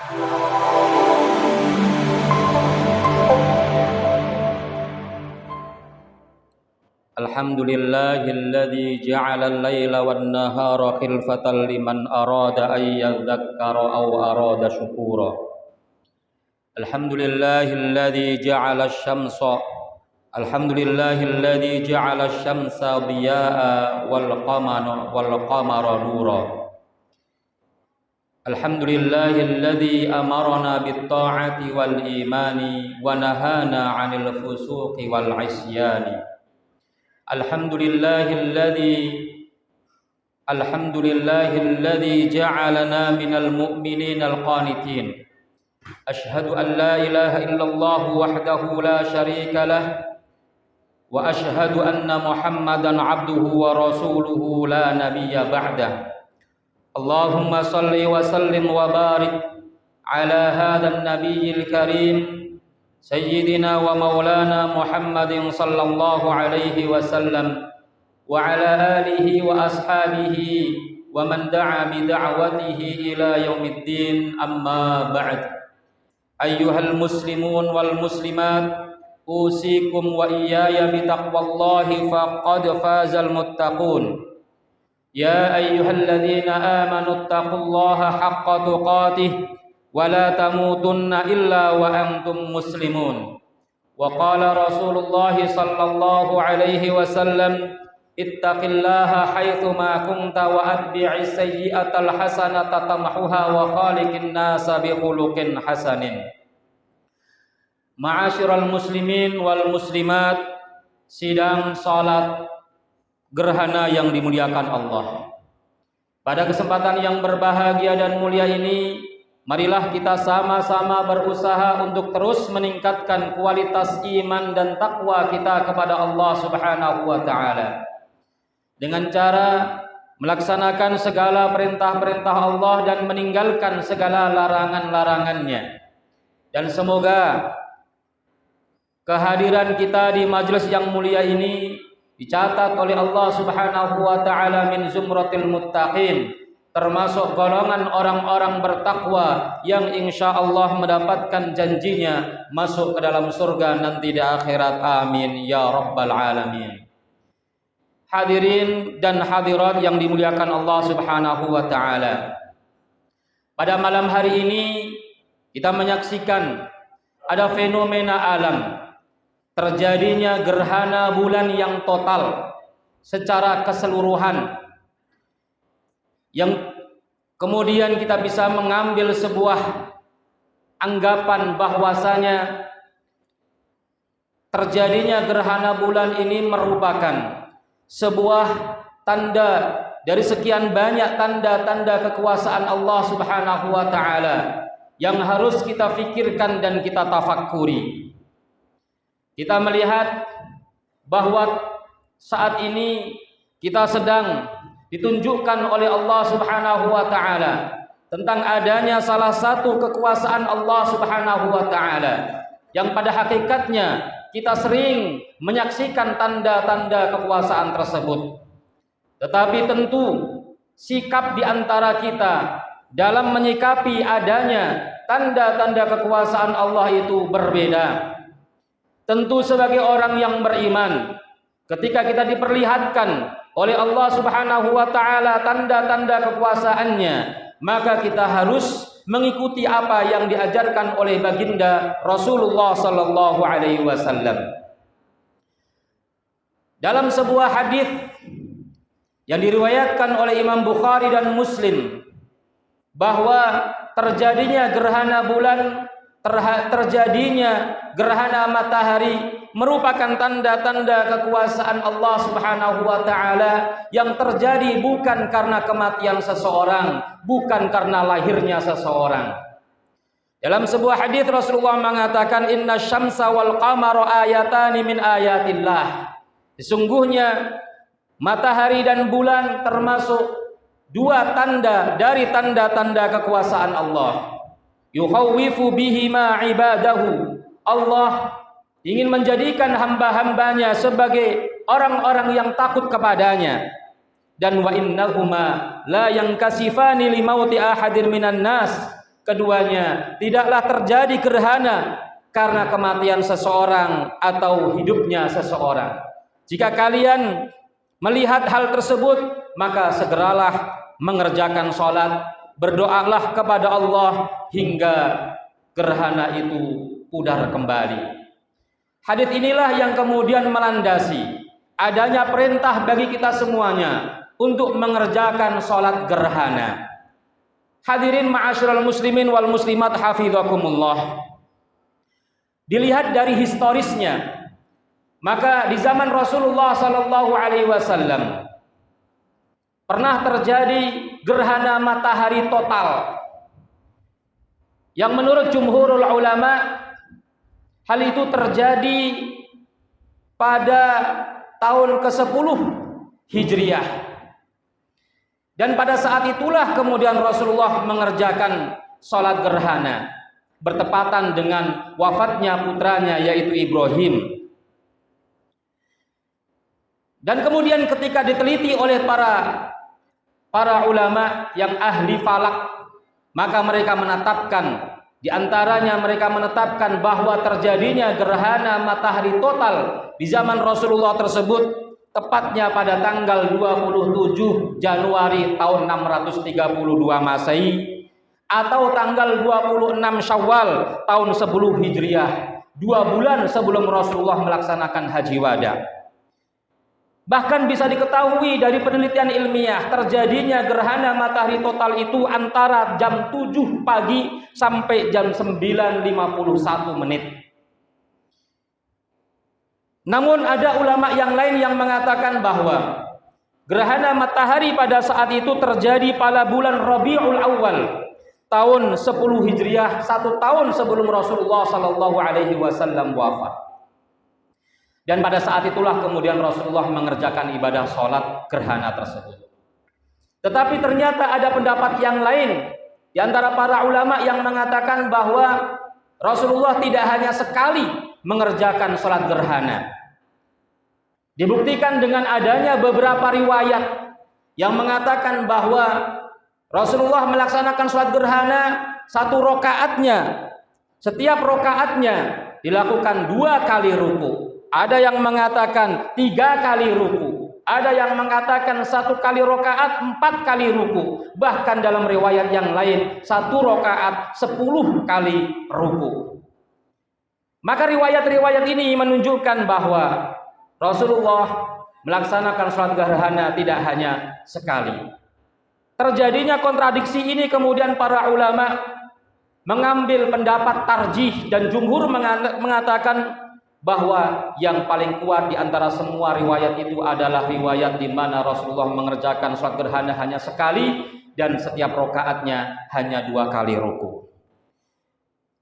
Alhamdulillahilladzi ja'ala al-laila wan-nahara khilfatan liman arada an yadhakkara aw arada syukura. Alhamdulillahilladzi ja'ala asy-syamsa Alhamdulillahilladzi ja'ala asy-syamsa diyaa'a wal-qamara nura. Alhamdulillahilladzi amarna bit-ta'ati wal-imani wa nahana 'anil fusuqi wal-'isyani. Alhamdulillahilladzi ja'alana minal mu'minina al-qanitin. Ashhadu an la ilaha illallah wahdahu la syarika lah wa ashhadu anna Muhammadan 'abduhu wa rasuluhu la nabiyya ba'dah. Allahumma salli wa sallim wa barik ala hadzal nabiyyil karim Sayyidina wa maulana Muhammadin sallallahu alaihi wasallam wa ala alihi wa ashabihi wa man da'a bi da'watihi ila yaumiddin, amma ba'd. Ayyuhal muslimun wal muslimat, usikum wa iyaya bi taqwallahi faqad fazal muttaqun. Ya ayyuhalladzina amanu taqullaha haqqa tuqatih wa la tamutunna illa wa antum muslimun. Wa qala Rasulullah sallallahu alaihi wasallam, ittaqillaha haitsu ma kunta wa atbi'is sayyi'atal hasanata tamhuha wa khaliqin nasa bi khuluqin hasanin. Ma'asyiral muslimin wal muslimat, sidang salat gerhana yang dimuliakan Allah. Pada kesempatan yang berbahagia dan mulia ini, marilah kita sama-sama berusaha untuk terus meningkatkan kualitas iman dan takwa kita kepada Allah Subhanahu wa taala dengan cara melaksanakan segala perintah-perintah Allah dan meninggalkan segala larangan-larangannya. Dan semoga kehadiran kita di majelis yang mulia ini dicatat oleh Allah Subhanahu wa taala min zumratil muttaqin, termasuk golongan orang-orang bertakwa yang insyaallah mendapatkan janjinya masuk ke dalam surga nanti di akhirat. Amin ya rabbal alamin. Hadirin dan hadirat yang dimuliakan Allah Subhanahu wa taala, pada malam hari ini kita menyaksikan ada fenomena alam, terjadinya gerhana bulan yang total secara keseluruhan, yang kemudian kita bisa mengambil sebuah anggapan bahwasanya terjadinya gerhana bulan ini merupakan sebuah tanda dari sekian banyak tanda-tanda kekuasaan Allah Subhanahu wa taala yang harus kita fikirkan dan kita tafakkuri. Kita melihat bahwa saat ini kita sedang ditunjukkan oleh Allah Subhanahu wa taala tentang adanya salah satu kekuasaan Allah Subhanahu wa taala yang pada hakikatnya kita sering menyaksikan tanda-tanda kekuasaan tersebut. Tetapi tentu sikap di antara kita dalam menyikapi adanya tanda-tanda kekuasaan Allah itu berbeda. Tentu sebagai orang yang beriman, ketika kita diperlihatkan oleh Allah Subhanahu wa taala tanda-tanda kekuasaannya, maka kita harus mengikuti apa yang diajarkan oleh baginda Rasulullah sallallahu alaihi wasallam. Dalam sebuah hadis yang diriwayatkan oleh Imam Bukhari dan Muslim, bahwa terjadinya gerhana bulan, terjadinya gerhana matahari merupakan tanda-tanda kekuasaan Allah Subhanahu wa taala yang terjadi bukan karena kematian seseorang, bukan karena lahirnya seseorang. Dalam sebuah hadis Rasulullah mengatakan, inna syamsa wal qamara ayatani min ayatillah. Sesungguhnya matahari dan bulan termasuk dua tanda dari tanda-tanda kekuasaan Allah. Yukhawwifu bihima ibadahu. Allah ingin menjadikan hamba-hambanya sebagai orang-orang yang takut kepadanya. Dan wa innahuma la yankasifani li mauti ahadin minan nas. keduanya tidaklah terjadi gerhana karena kematian seseorang atau hidupnya seseorang. Jika kalian melihat hal tersebut, maka segeralah mengerjakan sholat, berdoalah kepada Allah hingga gerhana itu pudar kembali. Hadits inilah yang kemudian melandasi adanya perintah bagi kita semuanya untuk mengerjakan sholat gerhana. Hadirin ma'asyiral muslimin wal muslimat hafizakumullah. Dilihat dari historisnya, maka di zaman Rasulullah sallallahu alaihi wasallam pernah terjadi gerhana matahari total yang menurut jumhurul ulama hal itu terjadi pada tahun ke-10 Hijriah. Dan pada saat itulah kemudian Rasulullah mengerjakan sholat gerhana bertepatan dengan wafatnya putranya yaitu Ibrahim. Dan kemudian ketika diteliti oleh para ulama yang ahli falak, maka mereka menetapkan, di antaranya mereka menetapkan bahwa terjadinya gerhana matahari total di zaman Rasulullah tersebut tepatnya pada tanggal 27 Januari tahun 632 Masehi atau tanggal 26 Syawal tahun 10 Hijriah, 2 bulan sebelum Rasulullah melaksanakan haji wada. Bahkan bisa diketahui dari penelitian ilmiah, terjadinya gerhana matahari total itu antara jam 7 pagi sampai jam 9.51 menit. Namun ada ulama yang lain yang mengatakan bahwa gerhana matahari pada saat itu terjadi pada bulan Rabiul Awal tahun 10 Hijriah, 1 tahun sebelum Rasulullah sallallahu alaihi wasallam wafat. Dan pada saat itulah kemudian Rasulullah mengerjakan ibadah sholat gerhana tersebut. Tetapi ternyata ada pendapat yang lain di antara para ulama yang mengatakan bahwa Rasulullah tidak hanya sekali mengerjakan sholat gerhana. Dibuktikan dengan adanya beberapa riwayat yang mengatakan bahwa Rasulullah melaksanakan sholat gerhana 1 rakaatnya, setiap rakaatnya dilakukan 2 kali ruku. Ada yang mengatakan 3 kali ruku, ada yang mengatakan 1 kali rakaat 4 kali ruku, bahkan dalam riwayat yang lain 1 rakaat 10 kali ruku. Maka riwayat-riwayat ini menunjukkan bahwa Rasulullah melaksanakan sholat gerhana tidak hanya sekali. Terjadinya kontradiksi ini kemudian para ulama mengambil pendapat tarjih dan jumhur mengatakan bahwa yang paling kuat di antara semua riwayat itu adalah riwayat di mana Rasulullah mengerjakan sholat gerhana hanya sekali dan setiap rakaatnya hanya 2 kali ruku.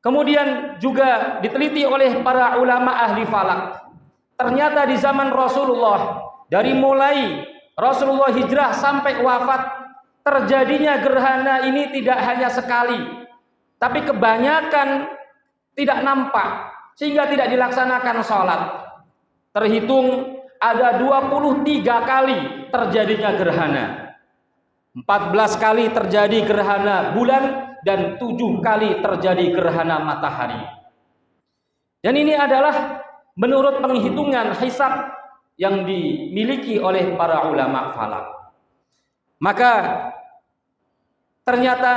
Kemudian juga diteliti oleh para ulama ahli falak. Ternyata di zaman Rasulullah, dari mulai Rasulullah hijrah sampai wafat, terjadinya gerhana ini tidak hanya sekali, tapi kebanyakan tidak nampak sehingga tidak dilaksanakan sholat. Terhitung ada 23 kali terjadinya gerhana, 14 kali terjadi gerhana bulan dan 7 kali terjadi gerhana matahari. Dan ini adalah menurut penghitungan hisab yang dimiliki oleh para ulama falak. Maka ternyata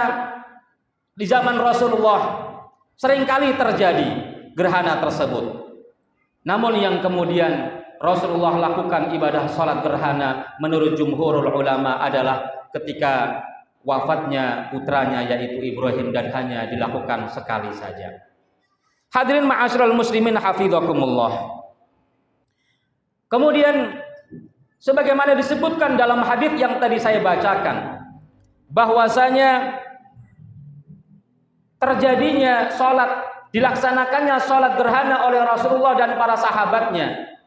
di zaman Rasulullah seringkali terjadi gerhana tersebut. Namun yang kemudian Rasulullah lakukan ibadah sholat gerhana menurut jumhurul ulama adalah ketika wafatnya putranya yaitu Ibrahim dan hanya dilakukan sekali saja. Hadirin ma'asyiral muslimin hafizakumullah. Kemudian sebagaimana disebutkan dalam hadis yang tadi saya bacakan, bahwasanya terjadinya sholat, dilaksanakannya sholat gerhana oleh Rasulullah dan para sahabatnya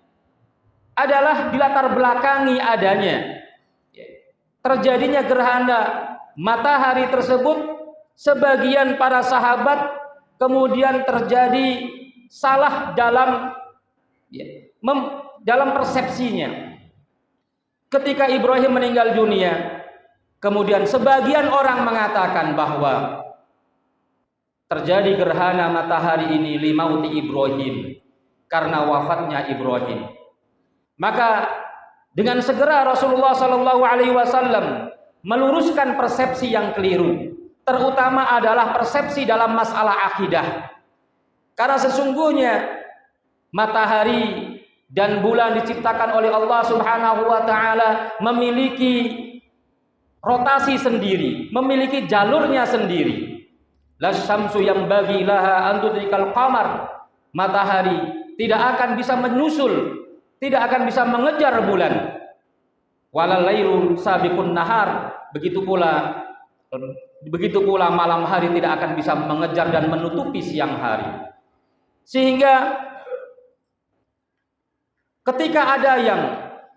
adalah dilatar belakangi adanya terjadinya gerhana matahari tersebut. Sebagian para sahabat kemudian terjadi salah dalam persepsinya. Ketika Ibrahim meninggal dunia, kemudian sebagian orang mengatakan bahwa terjadi gerhana matahari ini limauti Ibrahim, karena wafatnya Ibrahim. Maka dengan segera Rasulullah Shallallahu Alaihi Wasallam meluruskan persepsi yang keliru, terutama adalah persepsi dalam masalah akidah. Karena sesungguhnya matahari dan bulan diciptakan oleh Allah Subhanahu wa taala memiliki rotasi sendiri, memiliki jalurnya sendiri. Lasyamsu yang bagi laha antudrikal qamar. Matahari tidak akan bisa menyusul, tidak akan bisa mengejar bulan. Walal lailu sabiqun nahar. Begitu pula malam hari tidak akan bisa mengejar dan menutupi siang hari. Sehingga ketika ada yang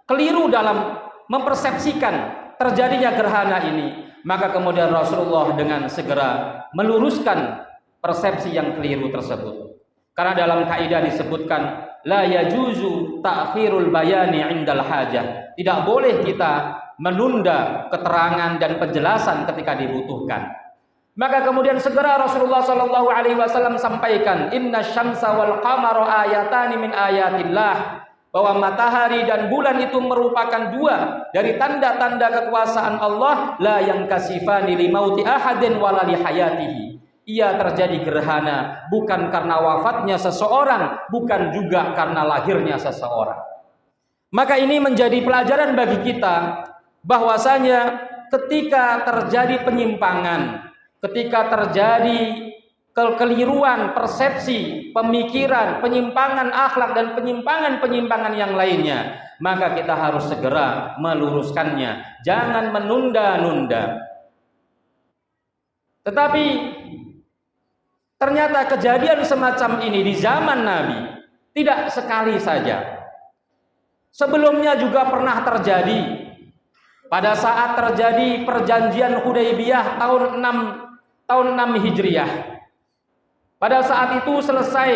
keliru dalam mempersepsikan terjadinya gerhana ini, maka kemudian Rasulullah dengan segera meluruskan persepsi yang keliru tersebut. Karena dalam kaidah disebutkan la yajuzu ta'khirul bayani 'indal hajah. Tidak boleh kita menunda keterangan dan penjelasan ketika dibutuhkan. Maka kemudian segera Rasulullah Shallallahu Alaihi Wasallam sampaikan, inna syamsa wal qamara ayatani min ayatillah, bahwa matahari dan bulan itu merupakan dua dari tanda-tanda kekuasaan Allah, la yang kasifani limauti ahadin wala li hayatihi. Ia terjadi gerhana bukan karena wafatnya seseorang, bukan juga karena lahirnya seseorang. Maka ini menjadi pelajaran bagi kita bahwasanya ketika terjadi penyimpangan, ketika terjadi kekeliruan persepsi, pemikiran, penyimpangan akhlak dan penyimpangan-penyimpangan yang lainnya, maka kita harus segera meluruskannya, jangan menunda-nunda. Tetapi ternyata kejadian semacam ini di zaman Nabi tidak sekali saja. Sebelumnya juga pernah terjadi pada saat terjadi perjanjian Hudaybiyah tahun 6 Hijriah. Pada saat itu selesai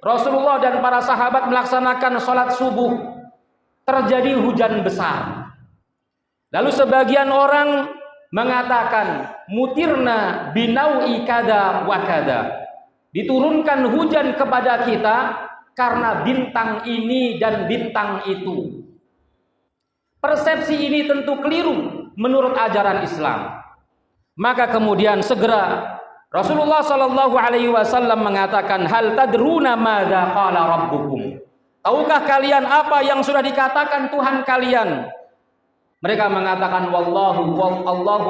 Rasulullah dan para sahabat melaksanakan sholat subuh, terjadi hujan besar. Lalu sebagian orang mengatakan mutirna binaui kada wa kada, diturunkan hujan kepada kita karena bintang ini dan bintang itu. Persepsi ini tentu keliru menurut ajaran Islam. Maka kemudian segera Rasulullah Shallallahu Alaihi Wasallam mengatakan, hal tadruna madza qala rabbukum. Tahukah kalian apa yang sudah dikatakan Tuhan kalian? Mereka mengatakan, Allahu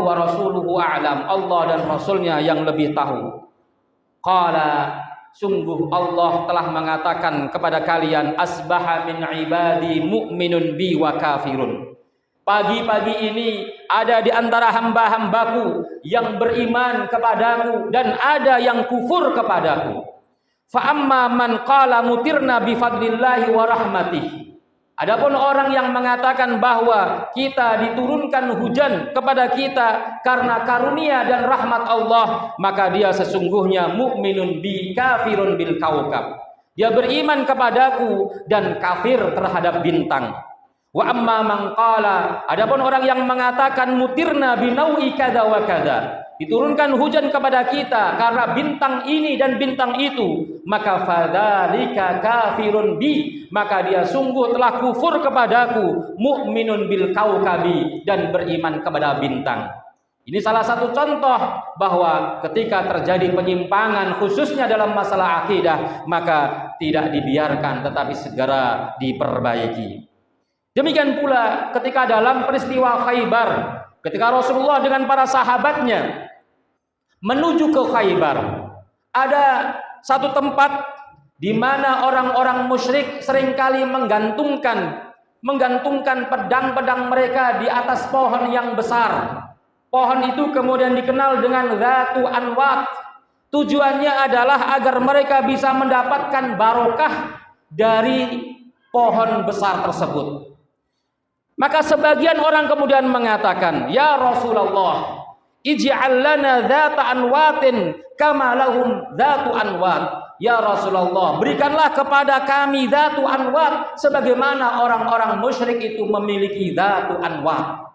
wa rasuluhu a'lam. Allah dan Rasulnya yang lebih tahu. Qala, sungguh Allah telah mengatakan kepada kalian, asbaha min ibadi mu'minun bi wa kafirun. Pagi-pagi ini ada di antara hamba-hambaku yang beriman kepadaku dan ada yang kufur kepadaku. Fa amma man qala mutirna bi fadlillahi wa rahmatih. Adapun orang yang mengatakan bahwa kita diturunkan hujan kepada kita karena karunia dan rahmat Allah, maka dia sesungguhnya mukminun bi kafirun bil kaukab. Dia beriman kepadaku dan kafir terhadap bintang. Wa amma man qala, adapun orang yang mengatakan mutirna binaui kada wa kada, diturunkan hujan kepada kita karena bintang ini dan bintang itu, maka fadzalika kafirun bi, maka dia sungguh telah kufur kepadaku, mukminun bil kaukabi, dan beriman kepada bintang. Ini salah satu contoh bahwa ketika terjadi penyimpangan khususnya dalam masalah akidah, maka tidak dibiarkan tetapi segera diperbaiki. Demikian pula ketika dalam peristiwa Khaybar, ketika Rasulullah dengan para sahabatnya menuju ke Khaybar, ada satu tempat di mana orang-orang musyrik seringkali menggantungkan pedang-pedang mereka di atas pohon yang besar. Pohon itu kemudian dikenal dengan Zatu Anwat. Tujuannya adalah agar mereka bisa mendapatkan barokah dari pohon besar tersebut. Maka sebagian orang kemudian mengatakan, ya Rasulullah, ij'al lana dzata anwatin kama lahum dzatu anwat. Ya Rasulullah, berikanlah kepada kami dzatu anwat sebagaimana orang-orang musyrik itu memiliki dzatu anwat.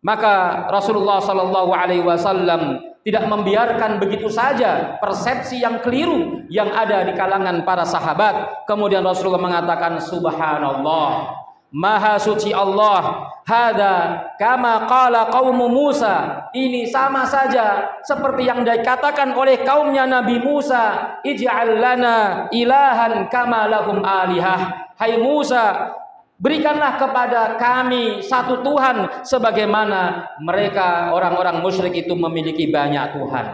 Maka Rasulullah sallallahu alaihi wasallam tidak membiarkan begitu saja persepsi yang keliru yang ada di kalangan para sahabat. Kemudian Rasulullah mengatakan, subhanallah, maha suci Allah, hada kama qala qaumu Musa, ini sama saja seperti yang dikatakan oleh kaumnya Nabi Musa, ij'al lana ilahan kama lahum alihah. Hai Musa, berikanlah kepada kami satu Tuhan sebagaimana mereka orang-orang musyrik itu memiliki banyak Tuhan.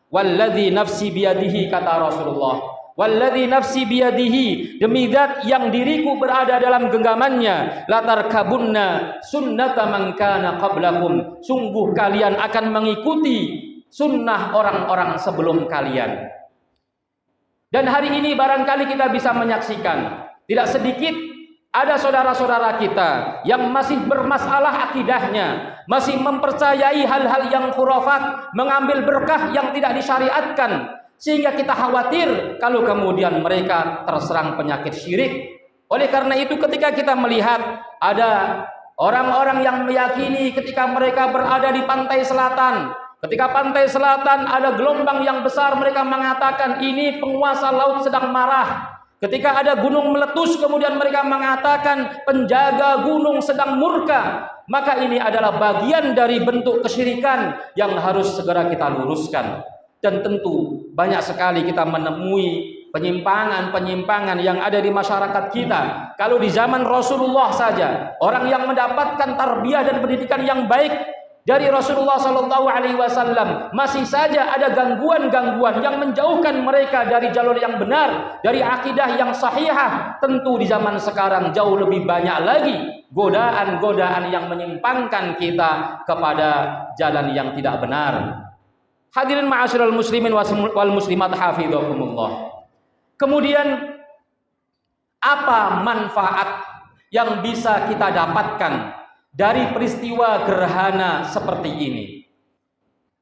Walladzi nafsi biyadihi, kata Rasulullah, walladzi nafsi biyadihi, demi zat yang diriku berada dalam genggamannya, latarkabunna sunnata man kana qablakum, sungguh kalian akan mengikuti sunnah orang-orang sebelum kalian. Dan hari ini barangkali kita bisa menyaksikan tidak sedikit ada saudara-saudara kita yang masih bermasalah akidahnya, masih mempercayai hal-hal yang khurafat, mengambil berkah yang tidak disyariatkan, sehingga kita khawatir kalau kemudian mereka terserang penyakit syirik. Oleh karena itu, ketika kita melihat ada orang-orang yang meyakini ketika mereka berada di pantai selatan, ketika pantai selatan ada gelombang yang besar, mereka mengatakan ini penguasa laut sedang marah. Ketika ada gunung meletus, kemudian mereka mengatakan penjaga gunung sedang murka. Maka ini adalah bagian dari bentuk kesyirikan yang harus segera kita luruskan. Dan tentu banyak sekali kita menemui penyimpangan-penyimpangan yang ada di masyarakat kita. Kalau di zaman Rasulullah saja, orang yang mendapatkan tarbiyah dan pendidikan yang baik dari Rasulullah SAW, masih saja ada gangguan-gangguan yang menjauhkan mereka dari jalur yang benar, dari akidah yang sahihah. Tentu di zaman sekarang jauh lebih banyak lagi godaan-godaan yang menyimpangkan kita kepada jalan yang tidak benar. Hadirin ma'asyiral muslimin wal muslimat hafizakumullah. Kemudian apa manfaat yang bisa kita dapatkan dari peristiwa gerhana seperti ini?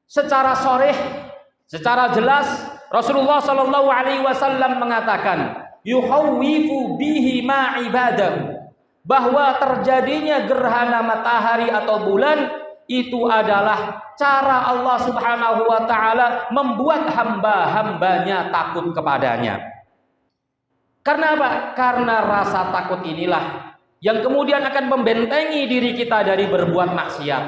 Secara sharih, secara jelas Rasulullah sallallahu alaihi wasallam mengatakan, yuhawwifu bihi ma ibadahu, bahwa terjadinya gerhana matahari atau bulan itu adalah cara Allah Subhanahu wa taala membuat hamba-hambanya takut kepadanya. Karena apa? Karena rasa takut inilah yang kemudian akan membentengi diri kita dari berbuat maksiat.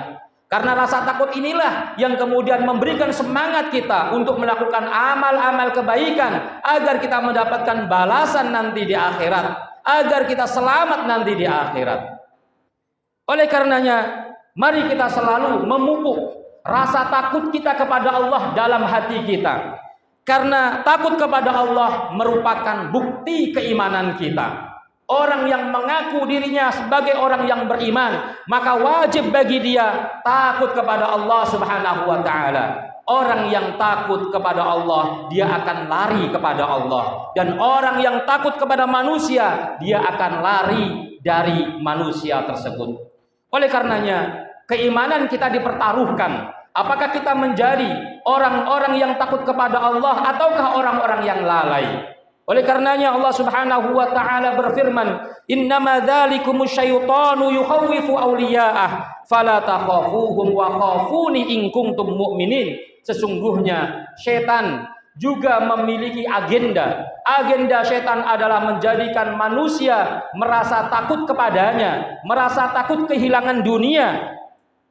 Karena rasa takut inilah yang kemudian memberikan semangat kita untuk melakukan amal-amal kebaikan agar kita mendapatkan balasan nanti di akhirat, agar kita selamat nanti di akhirat. Oleh karenanya, mari kita selalu memupuk rasa takut kita kepada Allah dalam hati kita. Karena takut kepada Allah merupakan bukti keimanan kita. Orang yang mengaku dirinya sebagai orang yang beriman, maka wajib bagi dia takut kepada Allah Subhanahu wa taala. Orang yang takut kepada Allah, dia akan lari kepada Allah. Dan orang yang takut kepada manusia, dia akan lari dari manusia tersebut. Oleh karenanya, keimanan kita dipertaruhkan. Apakah kita menjadi orang-orang yang takut kepada Allah ataukah orang-orang yang lalai? Oleh karenanya Allah Subhanahu wa taala berfirman, "Innama dzalikumus syaitanu yukhawwifu awliya'ah fala takhafuhum wa khafuni in kuntum mu'minin." Sesungguhnya setan juga memiliki agenda. Agenda setan adalah menjadikan manusia merasa takut kepadanya, merasa takut kehilangan dunia.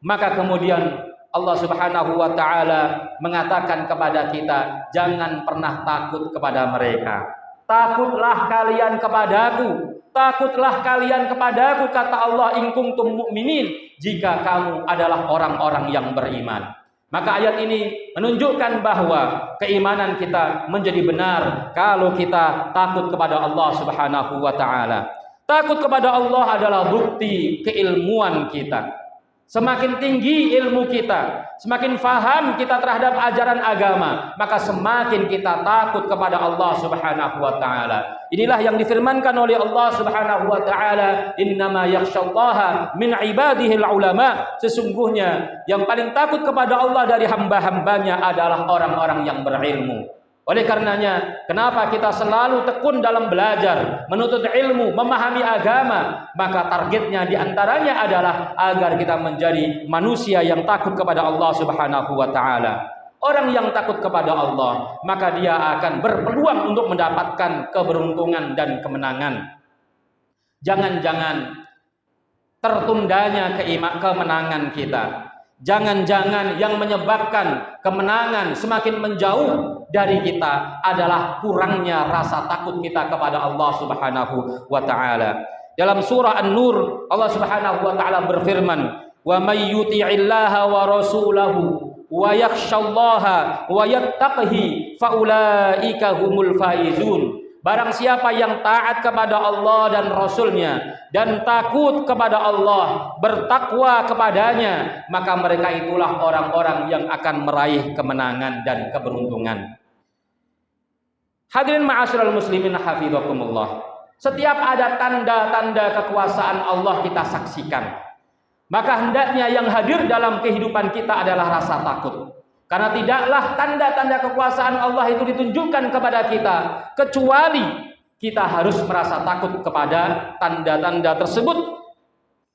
Maka kemudian Allah Subhanahu wa taala mengatakan kepada kita, jangan pernah takut kepada mereka. Takutlah kalian kepadaku, takutlah kalian kepadaku, kata Allah, in kuntum mu'minin, jika kamu adalah orang-orang yang beriman. Maka ayat ini menunjukkan bahwa keimanan kita menjadi benar kalau kita takut kepada Allah Subhanahu wa taala. Takut kepada Allah adalah bukti keilmuan kita. Semakin tinggi ilmu kita, semakin faham kita terhadap ajaran agama, maka semakin kita takut kepada Allah Subhanahu wa taala. Inilah yang difirmankan oleh Allah Subhanahu wa taala, "Innama yakhsyallaha min ibadihil ulama." Sesungguhnya yang paling takut kepada Allah dari hamba-hambanya adalah orang-orang yang berilmu. Oleh karenanya, kenapa kita selalu tekun dalam belajar, menuntut ilmu, memahami agama? Maka targetnya diantaranya adalah agar kita menjadi manusia yang takut kepada Allah Subhanahu wa taala. Orang yang takut kepada Allah, maka dia akan berpeluang untuk mendapatkan keberuntungan dan kemenangan. Jangan-jangan tertundanya kemenangan kita. Jangan-jangan yang menyebabkan kemenangan semakin menjauh dari kita adalah kurangnya rasa takut kita kepada Allah Subhanahu wa taala. Dalam surah An-Nur, Allah Subhanahu wa taala berfirman, "Wa may yuti'illaha wa rasulahu wa yakhshallaha wa yattaqihi faulaika humul faizun." Barang siapa yang taat kepada Allah dan Rasulnya dan takut kepada Allah, bertakwa kepadanya, maka mereka itulah orang-orang yang akan meraih kemenangan dan keberuntungan. Hadirin ma'asyiral muslimin hafizakumullah. Setiap ada tanda-tanda kekuasaan Allah kita saksikan, maka hendaknya yang hadir dalam kehidupan kita adalah rasa takut. Karena tidaklah tanda-tanda kekuasaan Allah itu ditunjukkan kepada kita kecuali kita harus merasa takut kepada tanda-tanda tersebut.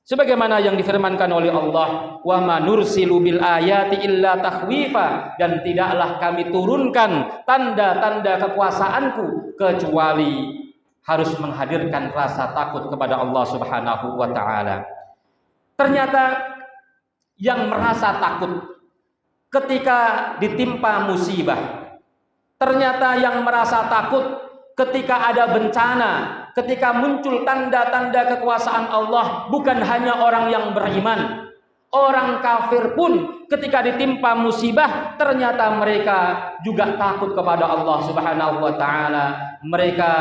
Sebagaimana yang difirmankan oleh Allah, "Wa ma nursilu bil ayati illa takhwifa," dan tidaklah kami turunkan tanda-tanda kekuasaanku kecuali harus menghadirkan rasa takut kepada Allah Subhanahu wa taala. Ternyata yang merasa takut ketika ditimpa musibah, ternyata yang merasa takut ketika ada bencana, ketika muncul tanda-tanda kekuasaan Allah, bukan hanya orang yang beriman. Orang kafir pun ketika ditimpa musibah, ternyata mereka juga takut kepada Allah Subhanahu wa taala. Mereka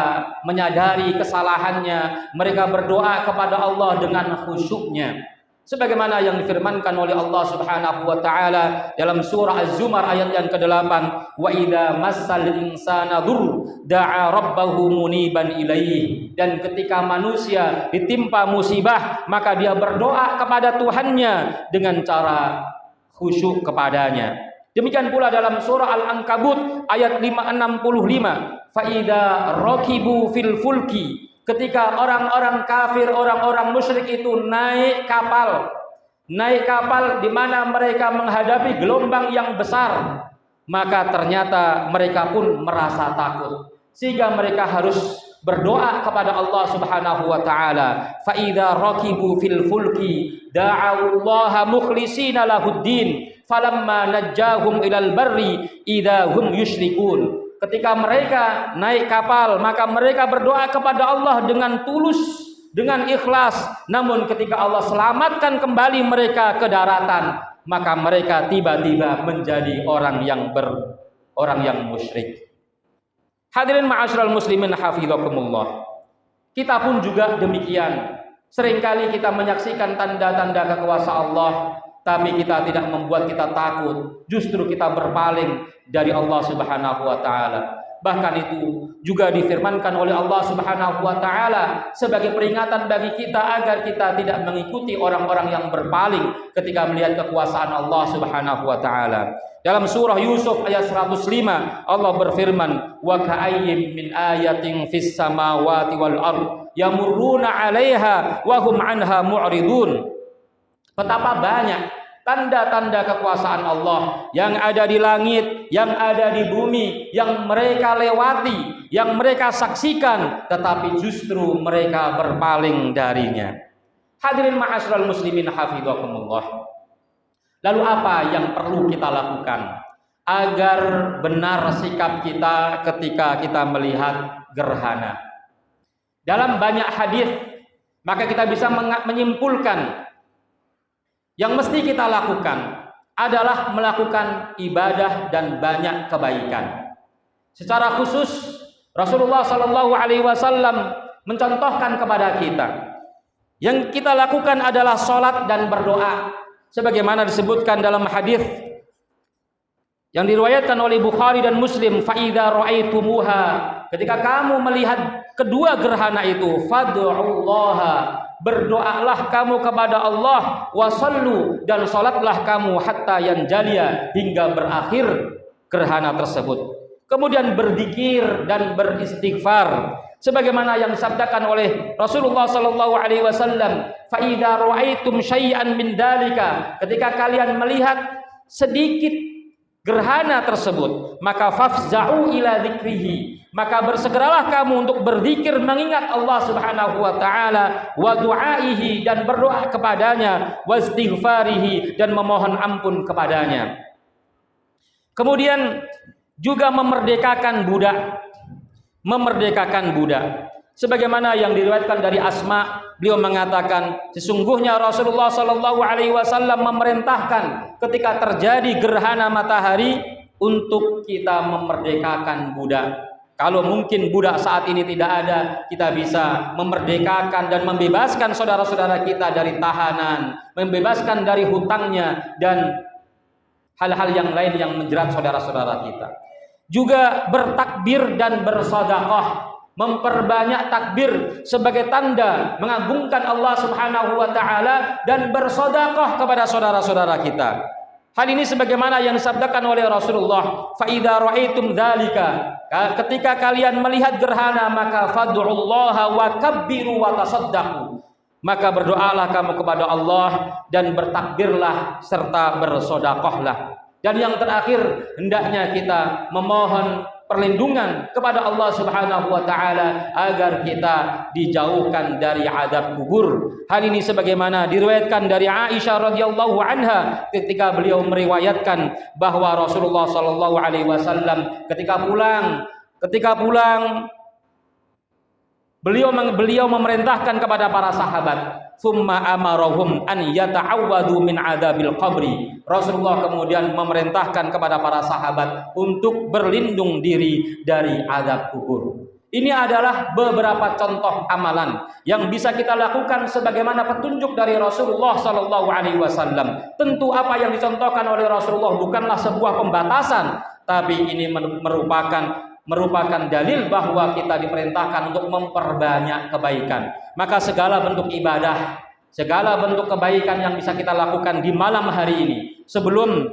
menyadari kesalahannya, mereka berdoa kepada Allah dengan khusyuknya. Sebagaimana yang difirmankan oleh Allah Subhanahu wa taala dalam surah Az-Zumar ayat yang ke-8, "Wa idza massal insana dzurr da'a rabbahu muniban ilaihi." Dan ketika manusia ditimpa musibah, maka dia berdoa kepada Tuhannya dengan cara khusyuk kepadanya. Demikian pula dalam surah Al-Ankabut ayat 565, "Fa idza rakibu fil fulki." Ketika orang-orang kafir, orang-orang musyrik itu naik kapal di mana mereka menghadapi gelombang yang besar, maka ternyata mereka pun merasa takut, sehingga mereka harus berdoa kepada Allah Subhanahu wa taala. Fa idza rakibu fil fulki da'awullaha mukhlishina lahuddin falamma najjahum ilal barri idza hum yusyrikun. Ketika mereka naik kapal, maka mereka berdoa kepada Allah dengan tulus, dengan ikhlas. Namun ketika Allah selamatkan kembali mereka ke daratan, maka mereka tiba-tiba menjadi orang yang musyrik. Hadirin ma'asyiral muslimin hafizakumullah. Kita pun juga demikian. Seringkali kita menyaksikan tanda-tanda kekuasaan Allah, tapi kita tidak membuat kita takut, justru kita berpaling dari Allah Subhanahu wa taala. Bahkan itu juga difirmankan oleh Allah Subhanahu wa taala sebagai peringatan bagi kita agar kita tidak mengikuti orang-orang yang berpaling ketika melihat kekuasaan Allah Subhanahu wa taala. Dalam surah Yusuf ayat 105, Allah berfirman, "Wa ka'ayyin min ayatin fis samawati wal ard yamurruna 'alaiha wa hum 'anha mu'ridun." Betapa banyak tanda-tanda kekuasaan Allah yang ada di langit, yang ada di bumi, yang mereka lewati, yang mereka saksikan, tetapi justru mereka berpaling darinya. Hadirin ma'asyiral muslimin hafizakumullah. Lalu apa yang perlu kita lakukan agar benar sikap kita ketika kita melihat gerhana? Dalam banyak hadis, maka kita bisa menyimpulkan yang mesti kita lakukan adalah melakukan ibadah dan banyak kebaikan. Secara khusus Rasulullah Shallallahu Alaihi Wasallam mencontohkan kepada kita, yang kita lakukan adalah sholat dan berdoa, sebagaimana disebutkan dalam hadis yang diriwayatkan oleh Bukhari dan Muslim. Fa'idha ra'aitumuha, ketika kamu melihat kedua gerhana itu, fad'ullaha, berdoalah kamu kepada Allah, wasallu, dan salatlah kamu hatta yanjaliya, hingga berakhir gerhana tersebut. Kemudian berzikir dan beristighfar, sebagaimana yang disabdakan oleh Rasulullah sallallahu alaihi wasallam, fa idza ra'aitum syai'an min dalika, ketika kalian melihat sedikit gerhana tersebut, maka fafza'u ila dzikrihi, maka bersegeralah kamu untuk berzikir mengingat Allah Subhanahu wa taala, wa du'aihi, dan berdoa kepadanya, wa istighfarihi, dan memohon ampun kepadanya. Kemudian juga memerdekakan budak. Sebagaimana yang diriwayatkan dari Asma, beliau mengatakan sesungguhnya Rasulullah Shallallahu Alaihi Wasallam memerintahkan ketika terjadi gerhana matahari untuk kita memerdekakan budak. Kalau mungkin budak saat ini tidak ada, kita bisa memerdekakan dan membebaskan saudara-saudara kita dari tahanan, membebaskan dari hutangnya dan hal-hal yang lain yang menjerat saudara-saudara kita. Juga bertakbir dan bersedekah, memperbanyak takbir sebagai tanda mengagungkan Allah Subhanahu wa taala dan bersedekah kepada saudara-saudara kita. Hal ini sebagaimana yang disabdakan oleh Rasulullah, fa idza raaitum dzalika, ketika kalian melihat gerhana maka fad'ullaha wa kabbiru wa tasaddaqu, maka berdoalah kamu kepada Allah dan bertakbirlah serta bersedekahlah. Dan yang terakhir, hendaknya kita memohon perlindungan kepada Allah Subhanahu wa taala agar kita dijauhkan dari azab kubur. Hal ini sebagaimana diriwayatkan dari Aisyah radhiyallahu anha ketika beliau meriwayatkan bahwa Rasulullah sallallahu alaihi wasallam ketika pulang beliau memerintahkan kepada para sahabat, summa amarahum an yata'awwadu min adzabil qabri. Rasulullah kemudian memerintahkan kepada para sahabat untuk berlindung diri dari azab kubur. Ini adalah beberapa contoh amalan yang bisa kita lakukan sebagaimana petunjuk dari Rasulullah sallallahu alaihi wasallam. Tentu apa yang dicontohkan oleh Rasulullah bukanlah sebuah pembatasan, tapi ini merupakan dalil bahwa kita diperintahkan untuk memperbanyak kebaikan. Maka segala bentuk ibadah, segala bentuk kebaikan yang bisa kita lakukan di malam hari ini sebelum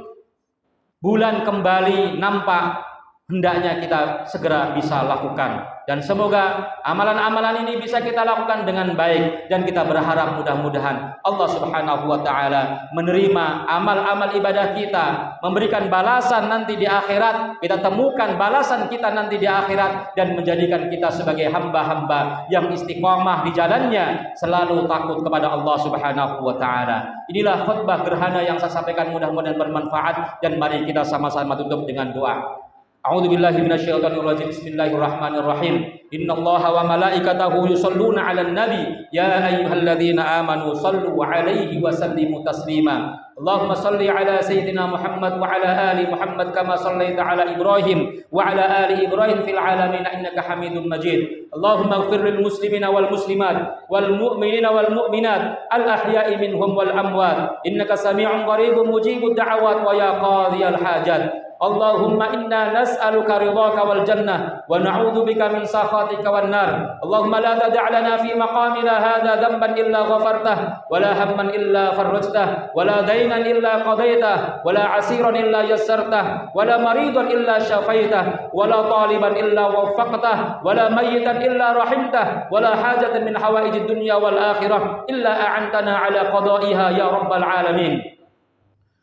bulan kembali nampak, hendaknya kita segera bisa lakukan. Dan semoga amalan-amalan ini bisa kita lakukan dengan baik, dan kita berharap mudah-mudahan Allah Subhanahu wa taala menerima amal-amal ibadah kita, memberikan balasan nanti di akhirat, kita temukan balasan kita nanti di akhirat, dan menjadikan kita sebagai hamba-hamba yang istiqomah di jalannya, selalu takut kepada Allah Subhanahu wa taala. Inilah khutbah gerhana yang saya sampaikan, mudah-mudahan bermanfaat, dan mari kita sama-sama tutup dengan doa. A'udzu billahi minasyaitonir rajim. Bismillahirrahmanirrahim. Innallaha wa malaikatahu yusholluna 'alan nabi ya ayyuhalladzina amanu shallu 'alaihi wa sallimu taslima. Allahumma shalli 'ala sayyidina Muhammad wa 'ala ali Muhammad kama shallaita 'ala Ibrahim wa 'ala ali Ibrahim fil 'alamin innaka Hamidum Majid. Allahumma ighfir lil muslimina wal muslimat wal mu'minina wal mu'minat al ahya'i minhum wal amwat innaka sami'un qaribun mujibud da'awat wa ya qadhiyal hajat. Allahumma inna nas'aluka ridhaka wal jannah wa na'udzu bika min sakhatika wan nar. Allahumma la tada' lana fi maqamina hadha dhanban illa ghafartah wa la hamman illa farajtah wa la daynan illa qadaitah wa la 'asiran illa yassartah wa la maridan illa syafaitah wa la taliban illa waffaqtah wa la mayyitan illa rahimtah wa la hajatan min hawaijid dunya wal akhirah illa a'antana 'ala qada'iha ya rabbal alamin.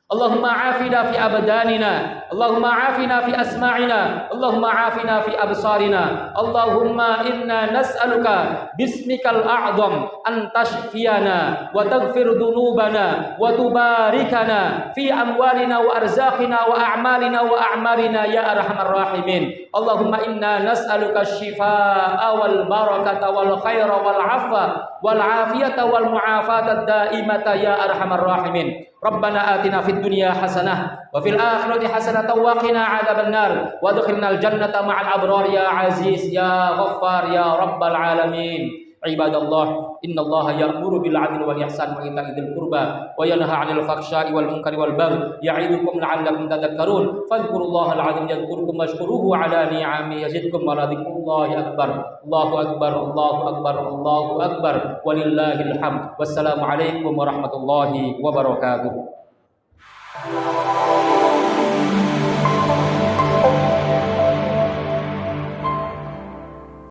Allahumma afina fi abdanina, Allahumma afina fi asma'ina, Allahumma afina fi absarina. Allahumma inna nas'aluka bismikal a'zam an tashfiyana wa taghfir dhunubana wa tubarikana fi amwalina wa arzaqina wa a'malina wa a'marina ya arhamar rahimin. Allahumma inna nas'aluka asy-syifaa'a wal barakata wal khaira wal 'afwa wal 'afiyata wal mu'afata daimata ya arhamar rahimin. Rabbana atina fid dunya hasanah wa fil akhirati hasanatan wa qina adzaban nar wa adkhilnal jannata ma'al abrar ya aziz ya ghaffar ya rabbal alamin. Ibadallah, innallaha ya'muru bil 'adli wal ihsan wa ita'i dzil qurba wa yanha 'anil fakhsya'i wal munkari wal baghi ya'idukum la'allakum tadhakkarun. Fadhkurullahal 'azim yadhkurkum washkuruhu 'ala ni'amihi yazidkum wa la dzikrullahi akbar. Allahu akbar, Allahu akbar, Allahu akbar, walillahil hamd. Wassalamu alaikum warahmatullahi wabarakatuh.